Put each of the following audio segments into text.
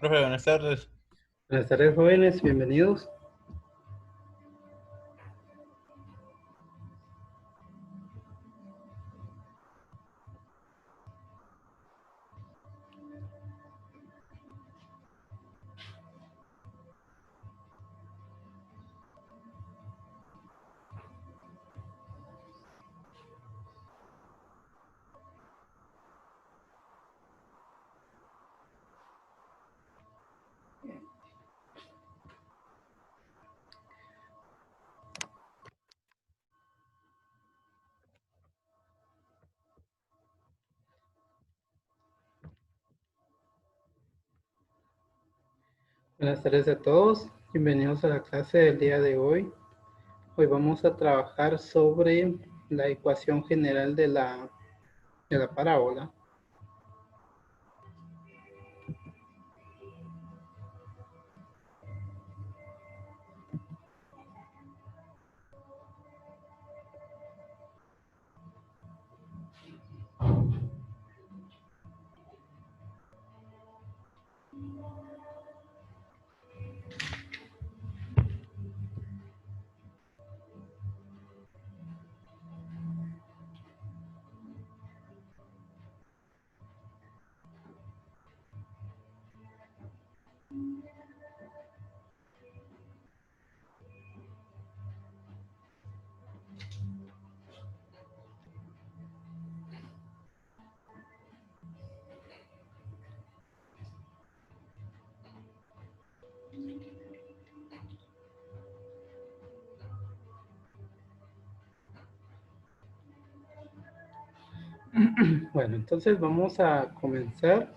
Profe, buenas tardes. Buenas tardes, jóvenes, bienvenidos. Buenas tardes a todos, bienvenidos a la clase del día de hoy. Hoy vamos a trabajar sobre la ecuación general de la parábola. Bueno, entonces vamos a comenzar.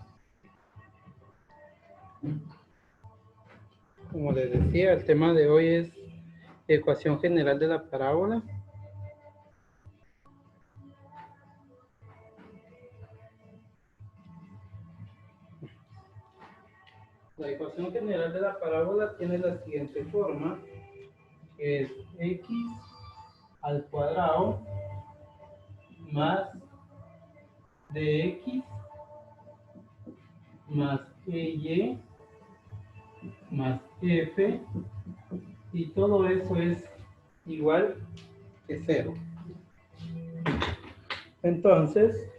Como les decía, el tema de hoy es ecuación general de la parábola. La ecuación general de la parábola tiene la siguiente forma, que es x al cuadrado más dx más y más f, y todo eso es igual que 0. Entonces,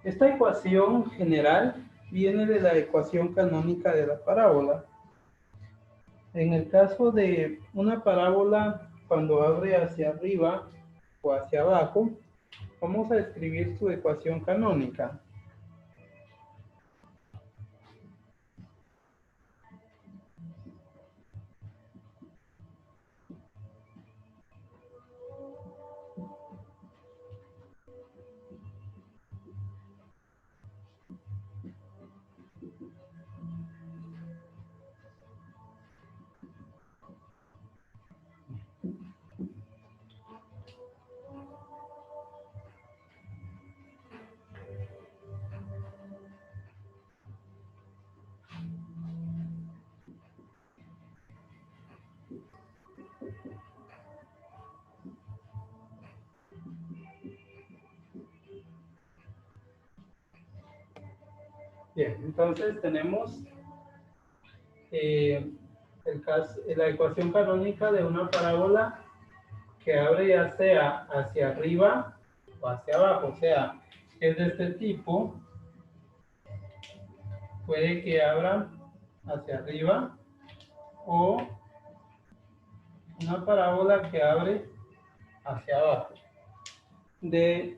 esta ecuación general viene de la ecuación canónica de la parábola. En el caso de una parábola, cuando abre hacia arriba o hacia abajo, vamos a escribir su ecuación canónica. Bien, entonces tenemos la ecuación canónica de una parábola que abre ya sea hacia arriba o hacia abajo, o sea, es de este tipo, puede que abra hacia arriba, o una parábola que abre hacia abajo. De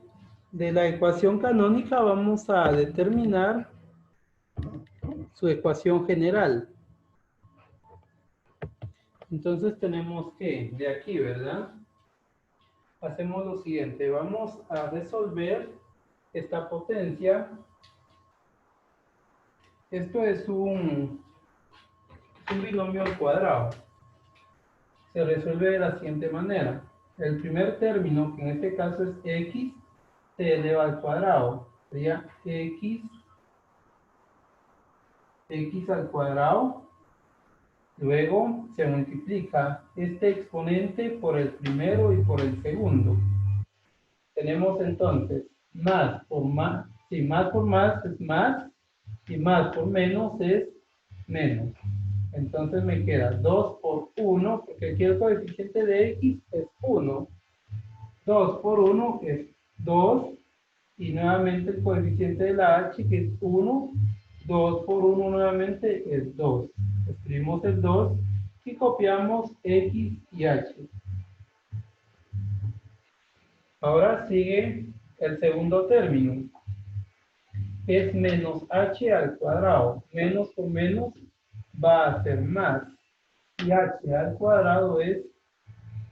la ecuación canónica vamos a determinar su ecuación general. Entonces tenemos que, de aquí, ¿verdad? Hacemos lo siguiente, vamos a resolver esta potencia. Esto es un binomio al cuadrado. Se resuelve de la siguiente manera. El primer término, que en este caso es x, se eleva al cuadrado. Sería x al cuadrado. Luego se multiplica este exponente por el primero y por el segundo. Tenemos entonces más por más, si más por más es más, Y más por menos es menos. Entonces me queda 2 por 1, porque aquí el coeficiente de x es 1. 2 por 1 es 2. Y nuevamente el coeficiente de la h, que es 1. 2 por 1 nuevamente es 2. Escribimos el 2 y copiamos x y h. Ahora sigue el segundo término. Es menos h al cuadrado. Menos por menos va a ser más. Y h al cuadrado es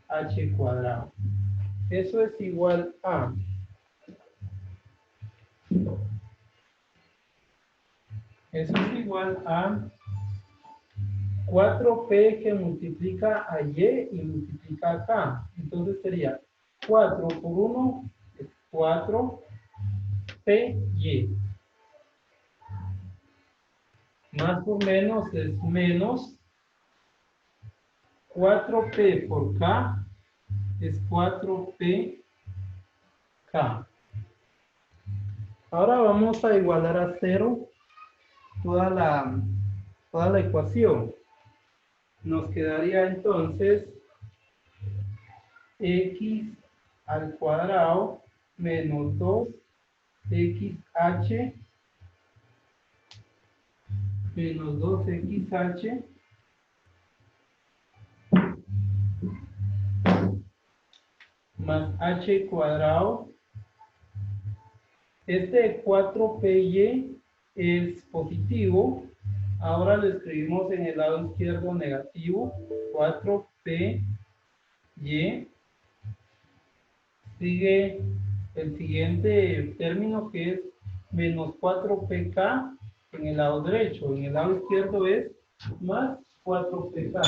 h cuadrado. Eso es igual a... Eso es igual a 4p que multiplica a y multiplica a k. Entonces sería 4 por 1 es 4py. Más por menos es menos 4p por k es 4pk. Ahora vamos a igualar a 0 toda la ecuación. Nos quedaría entonces x al cuadrado menos 2xh menos 2xh más h cuadrado. Este 4py es positivo. Ahora lo escribimos en el lado izquierdo negativo. 4py. Sigue el siguiente término que es menos 4pk en el lado derecho. En el lado izquierdo es más 4pk.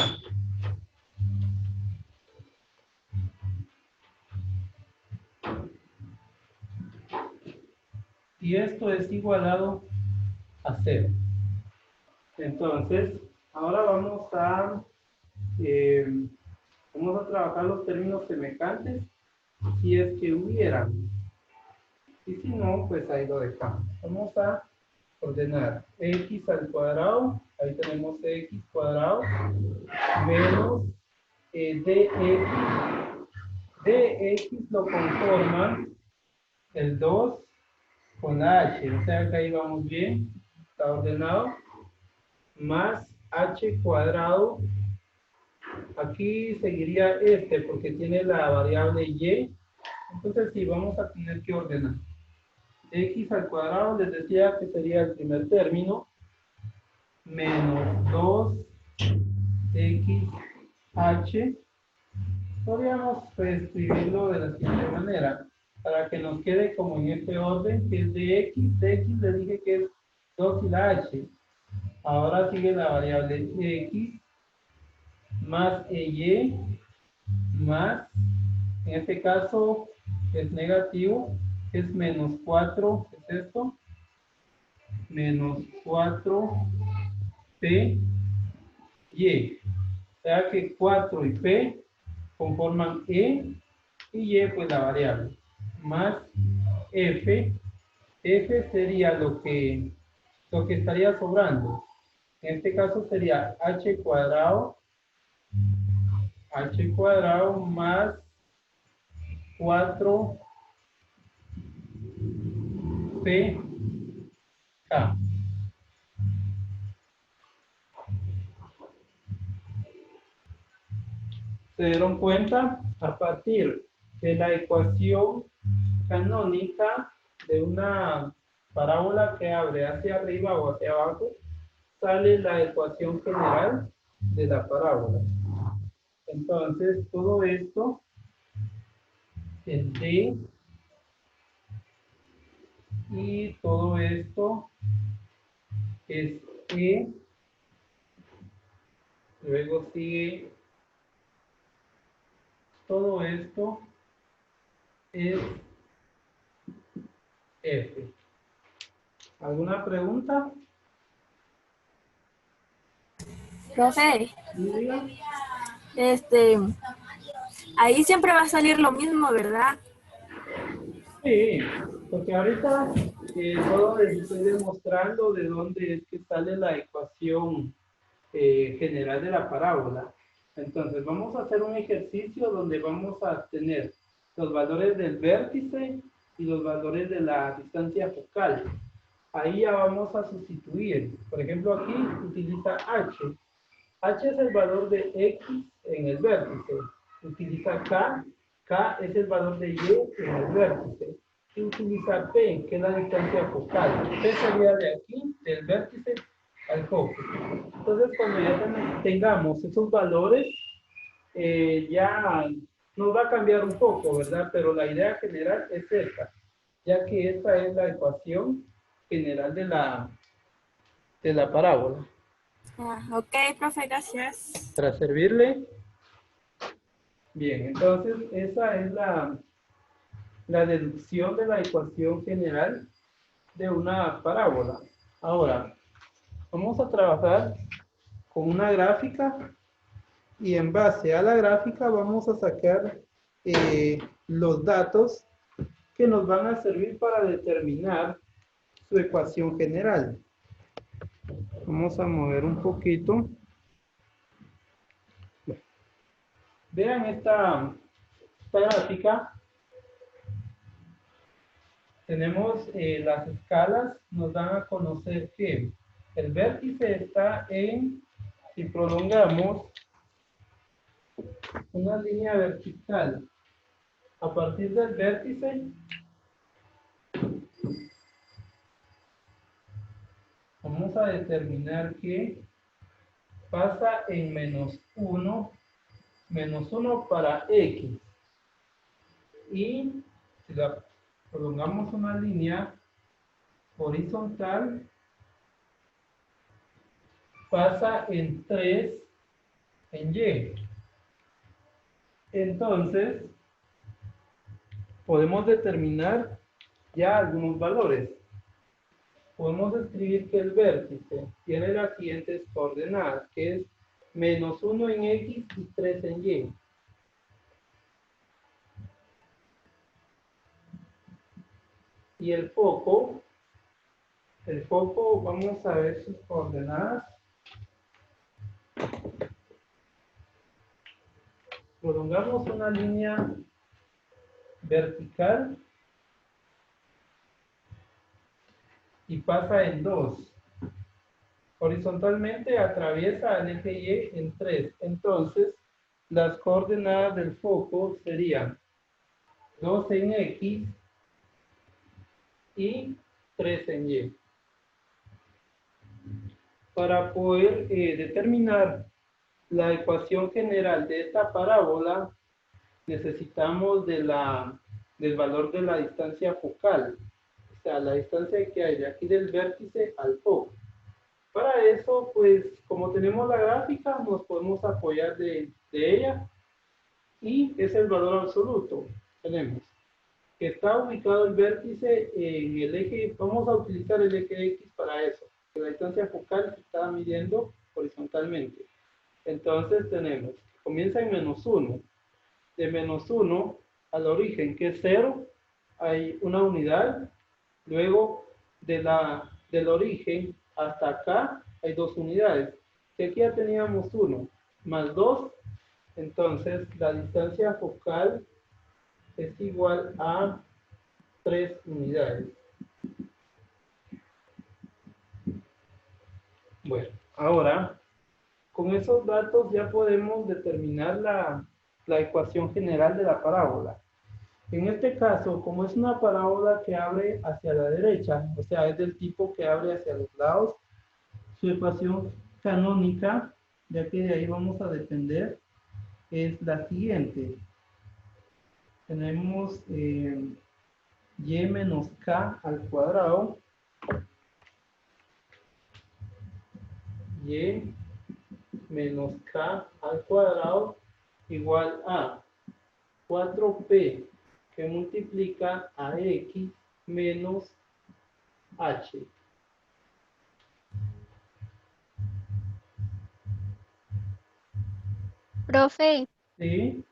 Y esto es igualado a 0. Entonces, ahora vamos a trabajar los términos semejantes si es que hubieran. Y si no, pues ahí lo dejamos. Vamos a ordenar x al cuadrado. Ahí tenemos x cuadrado menos dx. Dx lo conforman el 2 con la h. O sea que ahí vamos bien. Está ordenado. Más h cuadrado. Aquí seguiría este porque tiene la variable y. Entonces sí, vamos a tener que ordenar. X al cuadrado, les decía que sería el primer término. Menos 2xh. Podríamos reescribirlo de la siguiente manera. Para que nos quede como en este orden, que es de x. De x le dije que es 2 y la h. Ahora sigue la variable x más y más, en este caso es negativo, es menos 4, ¿qué es esto? Menos 4p y. O sea que 4 y p conforman e y y pues la variable. Más f. F sería lo que estaría sobrando. En este caso sería h cuadrado más 4pk. ¿Se dieron cuenta? A partir de la ecuación canónica de una parábola que abre hacia arriba o hacia abajo, sale la ecuación general de la parábola. Entonces, todo esto es D y todo esto es E. Luego sigue todo esto es F. ¿Alguna pregunta? Profe, ¿Sí? ahí siempre va a salir lo mismo, ¿verdad? Sí, porque ahorita solo les estoy demostrando de dónde es que sale la ecuación general de la parábola. Entonces, vamos a hacer un ejercicio donde vamos a tener los valores del vértice y los valores de la distancia focal. Ahí ya vamos a sustituir. Por ejemplo, aquí utiliza h. H es el valor de x en el vértice. Utiliza k. K es el valor de y en el vértice. Y utiliza P, que es la distancia focal. P sería de aquí, del vértice al foco. Entonces, cuando ya tengamos esos valores, ya nos va a cambiar un poco, ¿verdad? Pero la idea general es esta, ya que esta es la ecuación general de la parábola. Ok, profe, gracias. Para servirle. Bien, entonces esa es la deducción de la ecuación general de una parábola. Ahora, vamos a trabajar con una gráfica y en base a la gráfica vamos a sacar los datos que nos van a servir para determinar su ecuación general. Vamos a mover un poquito. Vean esta gráfica. Tenemos las escalas, nos dan a conocer que el vértice está si prolongamos una línea vertical a partir del vértice, vamos a determinar que pasa en menos 1 para x. Y si la prolongamos una línea horizontal, pasa en 3 en y. Entonces, podemos determinar ya algunos valores. Podemos escribir que el vértice tiene las siguientes coordenadas, que es menos 1 en x y 3 en y. Y el foco, vamos a ver sus coordenadas. Prolongamos una línea vertical y pasa en 2. Horizontalmente atraviesa el eje Y en 3. Entonces, las coordenadas del foco serían 2 en X y 3 en Y. Para poder determinar la ecuación general de esta parábola, necesitamos del valor de la distancia focal. O sea, la distancia que hay de aquí del vértice al foco. Para eso, pues, como tenemos la gráfica, nos podemos apoyar de ella. Y es el valor absoluto. Tenemos que está ubicado el vértice en el eje, vamos a utilizar el eje X para eso, que la distancia focal se está midiendo horizontalmente. Entonces tenemos que comienza en menos 1. De menos 1 al origen, que es 0, hay una unidad. Luego del origen hasta acá hay 2 unidades. Si aquí ya teníamos 1 más 2, entonces la distancia focal es igual a 3 unidades. Bueno, ahora con esos datos ya podemos determinar la ecuación general de la parábola. En este caso, como es una parábola que abre hacia la derecha, o sea, es del tipo que abre hacia los lados, su ecuación canónica, ya que de ahí vamos a depender, es la siguiente. Tenemos y menos k al cuadrado, y menos k al cuadrado igual a 4p que multiplica a x menos h. Profe, ¿Sí?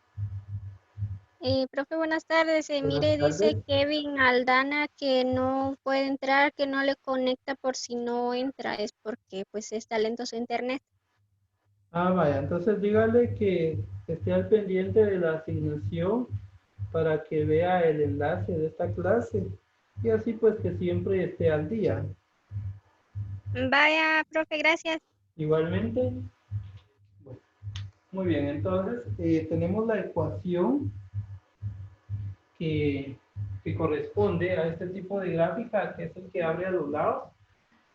Profe, buenas tardes. Buenas Mire, dice tardes. Kevin Aldana que no puede entrar, que no le conecta por si no entra, es porque pues está lento su internet. Ah, vaya, entonces dígale que esté al pendiente de la asignación para que vea el enlace de esta clase y así pues que siempre esté al día. Vaya, profe, gracias. Igualmente, bueno, muy bien, entonces tenemos la ecuación que, que corresponde a este tipo de gráfica, que es el que abre a los lados,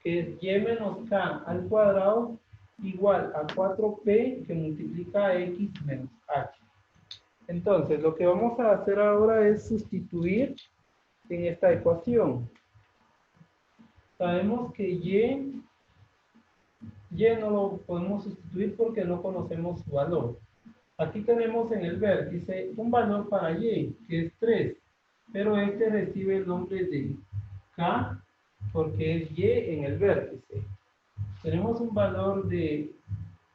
que es y menos k al cuadrado igual a 4p que multiplica a x menos h. Entonces, lo que vamos a hacer ahora es sustituir en esta ecuación. Sabemos que y no lo podemos sustituir porque no conocemos su valor. Aquí tenemos en el vértice un valor para y, que es 3, pero este recibe el nombre de k porque es y en el vértice. Tenemos un valor de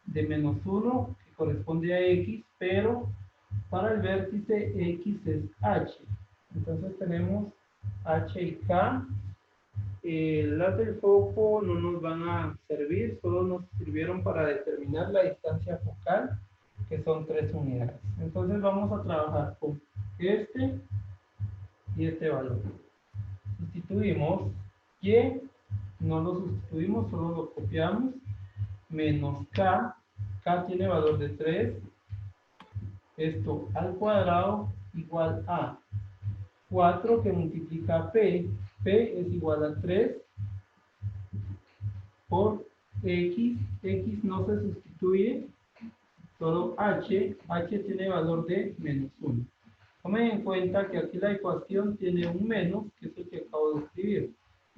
menos 1 que corresponde a x, pero para el vértice x es h. Entonces tenemos h y k. Las del foco no nos van a servir, solo nos sirvieron para determinar la distancia focal, que son 3 unidades. Entonces vamos a trabajar con este y este valor. Sustituimos y, no lo sustituimos, solo lo copiamos, menos k tiene valor de 3, esto al cuadrado igual a 4 que multiplica p es igual a 3 por x no se sustituye, solo h tiene valor de menos 1. Tomen en cuenta que aquí la ecuación tiene un menos, que es el que acabo de escribir.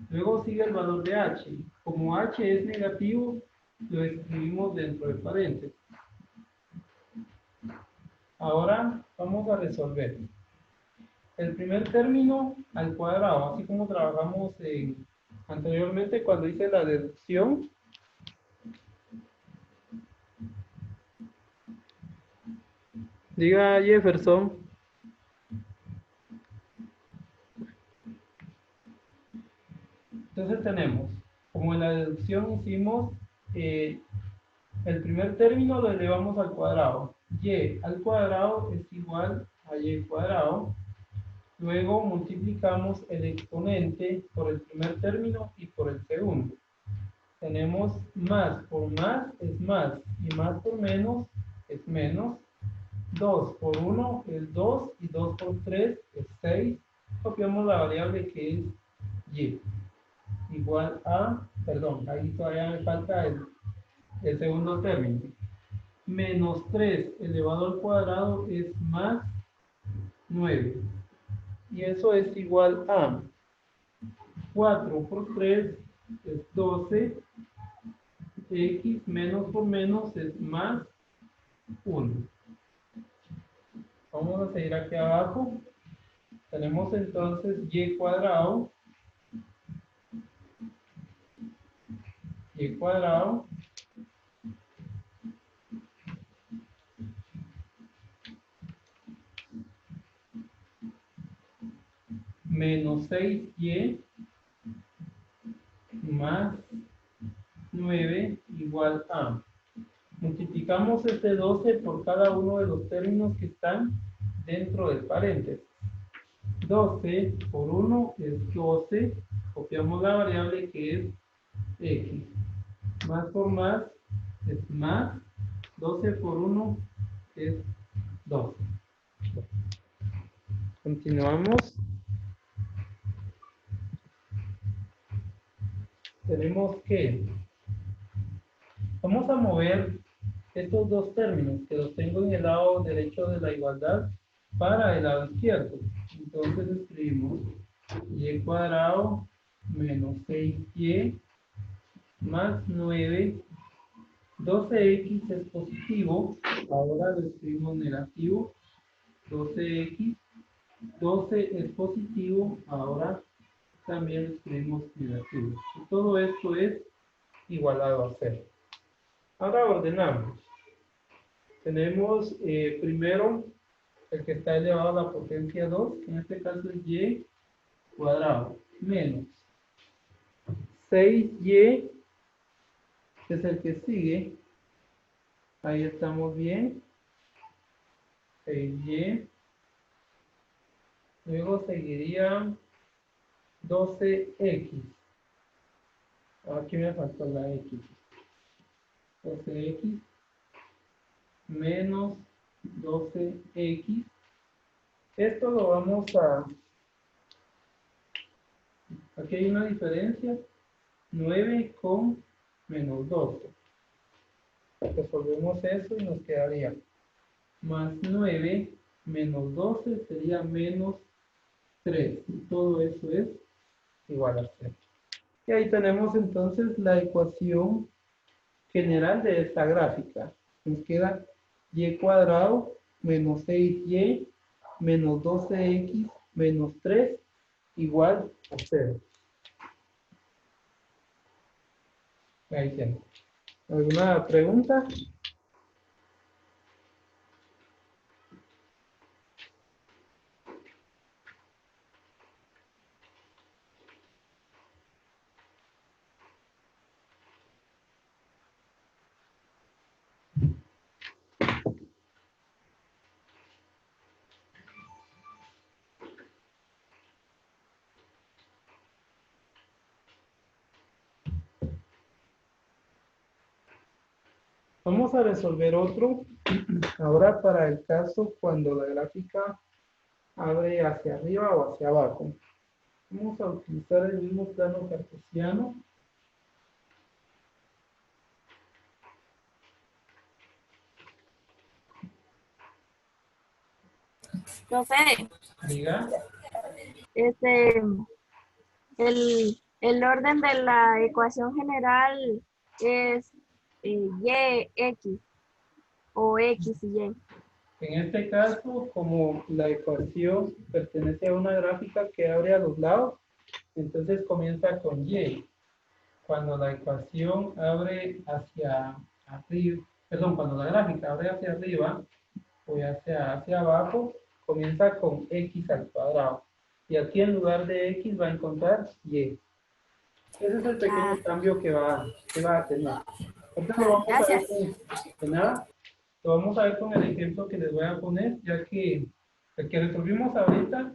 Luego sigue el valor de h. Como h es negativo, lo escribimos dentro de paréntesis. Ahora vamos a resolver. El primer término al cuadrado, así como trabajamos anteriormente cuando hice la deducción. Diga Jefferson. Entonces tenemos, como en la deducción hicimos, el primer término lo elevamos al cuadrado. Y al cuadrado es igual a y cuadrado. Luego multiplicamos el exponente por el primer término y por el segundo. Tenemos más por más es más y más por menos es menos. 2 por 1 es 2 y 2 por 3 es 6. Copiamos la variable que es y. Igual a, perdón, ahí todavía me falta el segundo término. Menos 3 elevado al cuadrado es más 9. Y eso es igual a 4 por 3 es 12. X menos por menos es más 1. Vamos a seguir aquí abajo. Tenemos entonces y cuadrado menos 6y más 9 igual a. Multiplicamos este 12 por cada uno de los términos que están dentro del paréntesis. 12 por 1 es 12. Copiamos la variable que es x. Más por más es más. 12 por 1 es 12. Continuamos. Tenemos que, vamos a mover estos dos términos que los tengo en el lado derecho de la igualdad para el lado izquierdo. Entonces escribimos y cuadrado menos 6y más 9. 12x es positivo, ahora lo escribimos negativo. 12x, 12 es positivo, ahora también lo escribimos negativo. Y todo esto es igualado a 0. Ahora ordenamos. Tenemos primero el que está elevado a la potencia 2, que en este caso es y cuadrado, menos 6y, que es el que sigue, ahí estamos bien, 6y, luego seguiría 12x, aquí me faltó la x, 12x menos 12x, esto lo vamos a, aquí hay una diferencia, 9 con menos 12, resolvemos eso y nos quedaría más 9 menos 12 sería menos 3, y todo eso es igual a 0. Y ahí tenemos entonces la ecuación general de esta gráfica. Nos queda y cuadrado menos 6y menos 12x menos 3 igual a 0. Ahí tiene. ¿Alguna pregunta? Vamos a resolver otro. Ahora para el caso cuando la gráfica abre hacia arriba o hacia abajo. Vamos a utilizar el mismo plano cartesiano. Profe, Diga. este, el orden de la ecuación general es y, x, o x y y. En este caso, como la ecuación pertenece a una gráfica que abre a los lados, entonces comienza con y. Cuando la ecuación abre hacia arriba, perdón, cuando la gráfica abre hacia arriba o hacia abajo, comienza con x al cuadrado. Y aquí en lugar de x va a encontrar y. Ese es el pequeño cambio que va a tener. Entonces lo vamos a ver Gracias. de nada. Lo vamos a ver con el ejemplo que les voy a poner, ya que el que resolvimos ahorita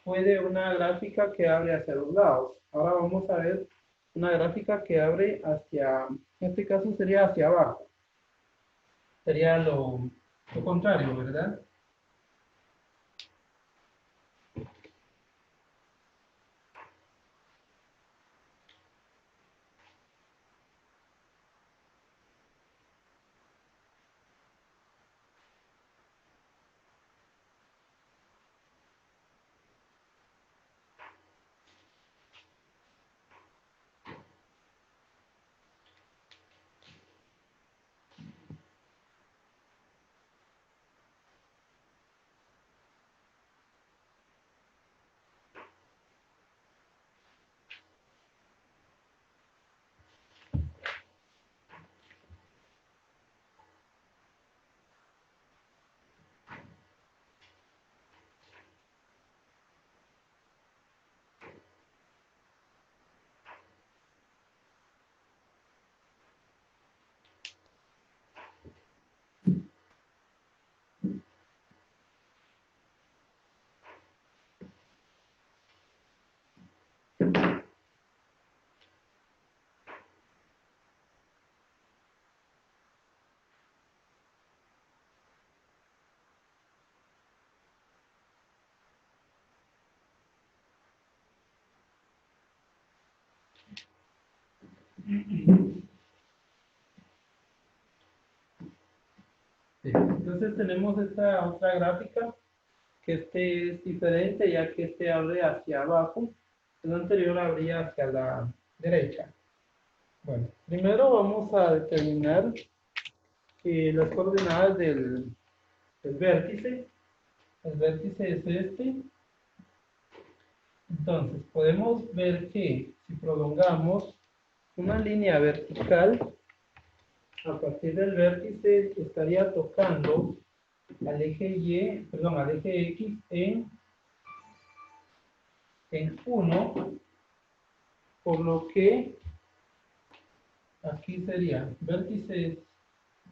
fue de una gráfica que abre hacia los lados. Ahora vamos a ver una gráfica que abre hacia, en este caso sería hacia abajo. Sería lo contrario, ¿verdad? Sí. Entonces tenemos esta otra gráfica, que este es diferente ya que este abre hacia abajo, el anterior abría hacia la derecha. Bueno, primero vamos a determinar las coordenadas del vértice. El vértice es este. Entonces, podemos ver que si prolongamos una línea vertical, a partir del vértice estaría tocando al eje Y, perdón, al eje X en 1, por lo que aquí sería vértices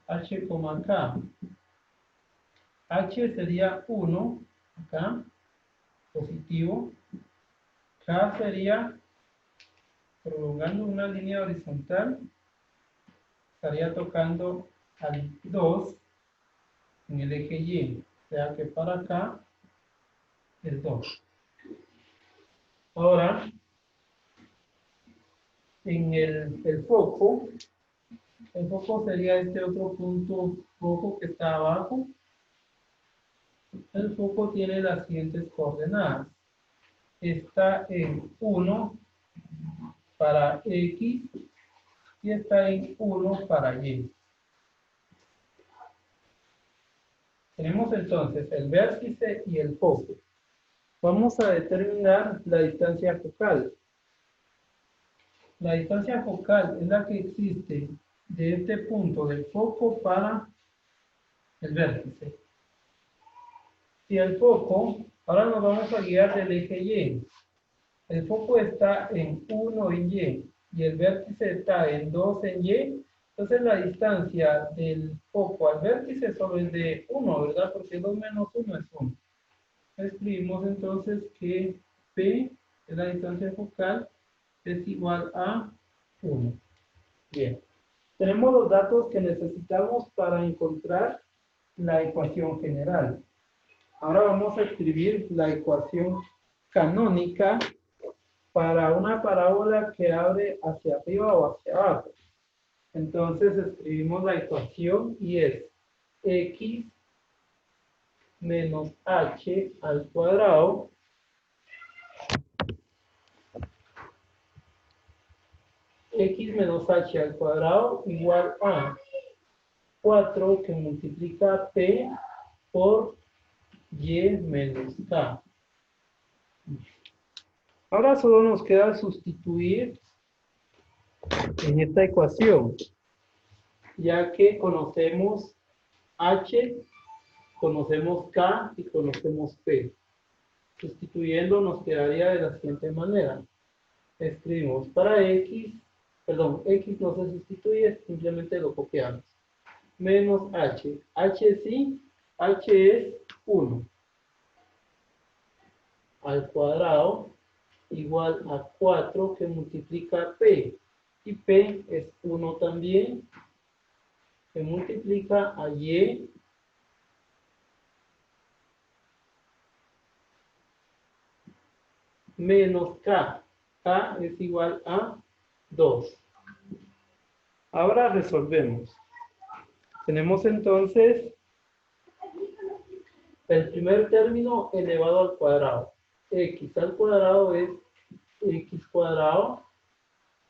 H, K. H sería 1, acá, positivo. K sería, prolongando una línea horizontal, estaría tocando al 2 en el eje Y. O sea que para acá es 2. Ahora, en el foco sería este otro punto rojo que está abajo. El foco tiene las siguientes coordenadas. Está en 1 para X y está en 1 para Y. Tenemos entonces el vértice y el foco. Vamos a determinar la distancia focal. La distancia focal es la que existe de este punto del foco para el vértice. Si el foco, ahora nos vamos a guiar del eje Y. El foco está en 1 en y el vértice está en 2 en Y. Entonces la distancia del foco al vértice solo es de 1, ¿verdad? Porque 2 menos 1 es 1. Escribimos entonces que P, es la distancia focal, es igual a 1. Bien. Tenemos los datos que necesitamos para encontrar la ecuación general. Ahora vamos a escribir la ecuación canónica para una parábola que abre hacia arriba o hacia abajo. Entonces escribimos la ecuación y es x menos h al cuadrado x menos h al cuadrado igual a 4 que multiplica p por y menos k. Ahora solo nos queda sustituir en esta ecuación, ya que conocemos h, conocemos k y conocemos p. Sustituyendo nos quedaría de la siguiente manera. Escribimos para x, perdón, x no se sustituye, simplemente lo copiamos. Menos h. H sí, h es 1 al cuadrado igual a 4 que multiplica p. Y p es 1 también, que multiplica a y menos k. K es igual a 2. Ahora resolvemos. Tenemos entonces el primer término elevado al cuadrado. X al cuadrado es x cuadrado.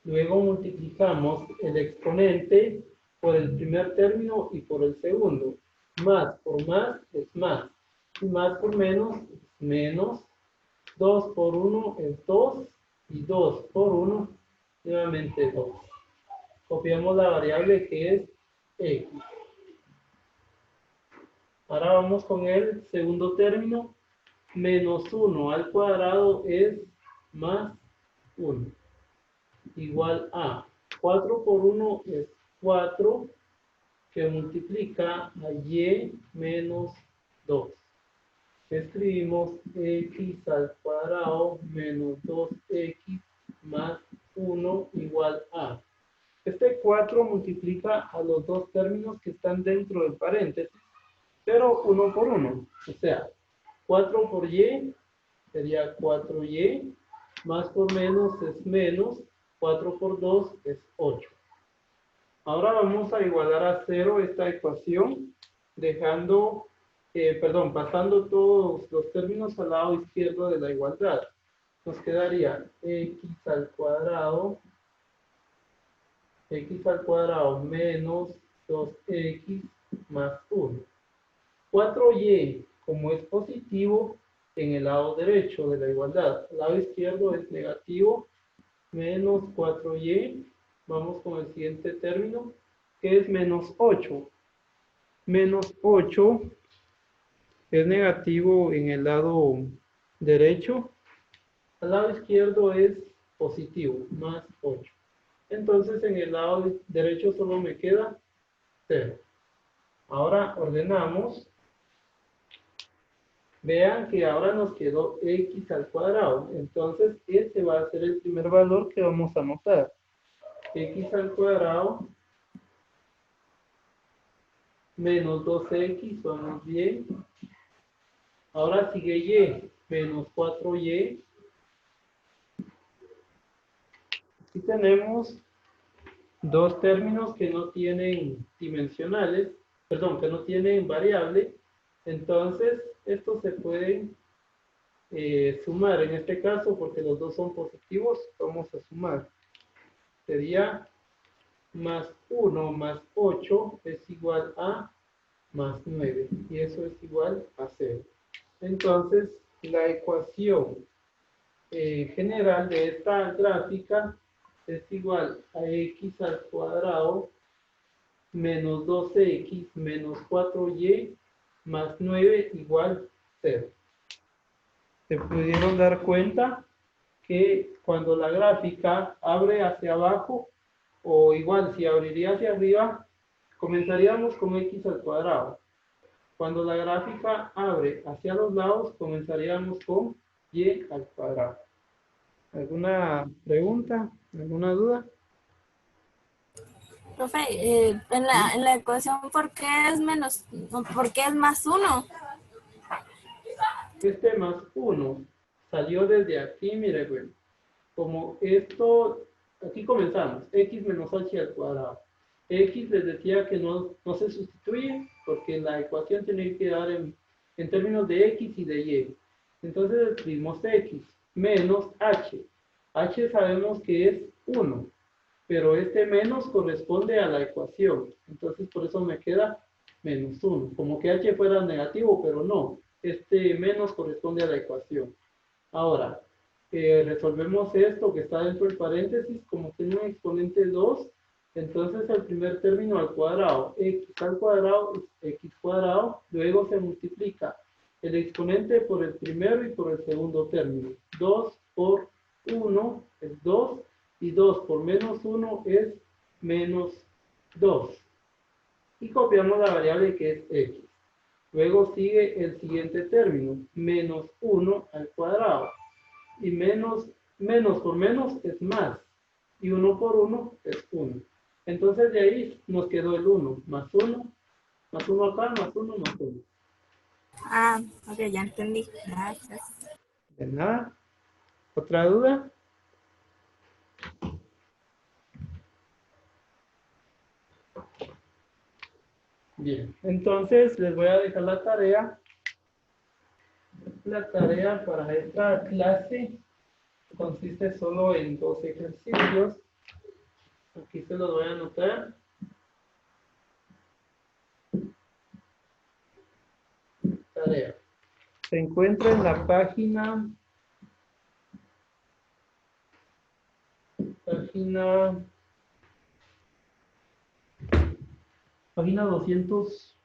Luego multiplicamos el exponente por el primer término y por el segundo. Más por más es más. Y más por menos es menos. 2 por 1 es 2. Y 2 por 1 nuevamente 2. Copiamos la variable que es x. Ahora vamos con el segundo término. Menos 1 al cuadrado es más 1. Igual a 4 por 1 es 4 que multiplica a y menos 2. Escribimos x al cuadrado menos 2x más 1 igual a. Este 4 multiplica a los dos términos que están dentro del paréntesis, pero 1 por 1. O sea, 4 por y sería 4y, más por menos es menos, 4 por 2 es 8. Ahora vamos a igualar a 0 esta ecuación, dejando, pasando todos los términos al lado izquierdo de la igualdad. Nos quedaría x al cuadrado menos 2x más 1. 4y, como es positivo, en el lado derecho de la igualdad. El lado izquierdo es negativo, menos 4y. Vamos con el siguiente término, que es menos 8. Menos 8 es negativo en el lado derecho, al lado izquierdo es positivo, más 8. Entonces en el lado derecho solo me queda 0. Ahora ordenamos. Vean que ahora nos quedó x al cuadrado. Entonces este va a ser el primer valor que vamos a anotar. X al cuadrado menos 2x, vamos bien. Ahora sigue y, menos 4y. Aquí tenemos dos términos que no tienen dimensionales, perdón, que no tienen variable. Entonces, estos se pueden sumar en este caso, porque los dos son positivos, vamos a sumar. Sería más 1 más 8 es igual a más 9, y eso es igual a 0. Entonces, la ecuación general de esta gráfica es igual a x al cuadrado menos 12x menos 4y más 9 igual 0. Se pudieron dar cuenta que cuando la gráfica abre hacia abajo, o igual si abriría hacia arriba, comenzaríamos con x al cuadrado. Cuando la gráfica abre hacia los lados, comenzaríamos con y al cuadrado. ¿Alguna pregunta? ¿Alguna duda? Profe, en la ecuación, ¿por qué es más 1? Este más 1 salió desde aquí, mire, bueno, como esto, aquí comenzamos, x menos h al cuadrado. X les decía que no se sustituye porque la ecuación tiene que quedar en términos de x y de y. Entonces escribimos x menos h. H sabemos que es 1, pero este menos corresponde a la ecuación. Entonces por eso me queda menos 1. Como que h fuera negativo, pero no. Este menos corresponde a la ecuación. Ahora, resolvemos esto que está dentro del paréntesis. Como tiene un exponente 2, entonces el primer término al cuadrado, x al cuadrado es x cuadrado, luego se multiplica el exponente por el primero y por el segundo término. 2 por 1 es 2, y 2 por menos 1 es menos 2. Y copiamos la variable que es x. Luego sigue el siguiente término, menos 1 al cuadrado. Y menos por menos es más. Y 1 por 1 es 1. Entonces de ahí nos quedó el 1, más 1 acá, más 1, más 1. Ah, ok, ya entendí. Gracias. De nada. ¿Otra duda? Bien, entonces les voy a dejar la tarea. La tarea para esta clase consiste solo en 2 ejercicios. Aquí se los voy a anotar. Tarea. Se encuentra en la página 200.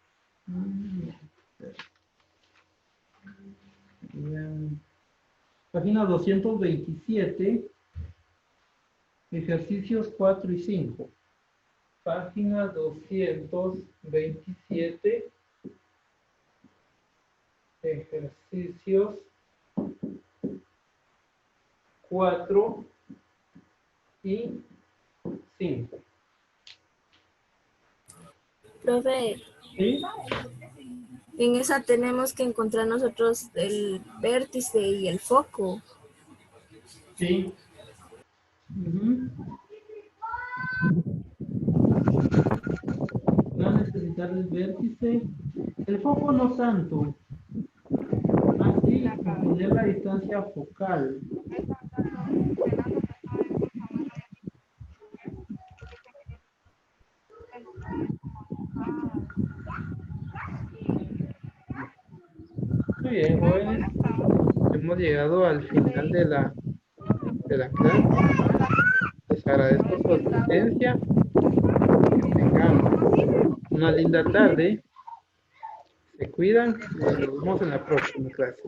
Página 227, ejercicios 4 y 5. Página 227, ejercicios 4 y 5. Profe, ¿Sí? en esa tenemos que encontrar nosotros el vértice y el foco. Sí. Va a necesitar el vértice. El foco no tanto. Así, obtener la distancia focal. Muy bien, jóvenes. Hemos llegado al final de la clase. Les agradezco su asistencia. Que tengan una linda tarde. Se cuidan y nos vemos en la próxima clase.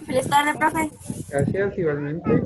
Feliz tarde, profe. Gracias igualmente.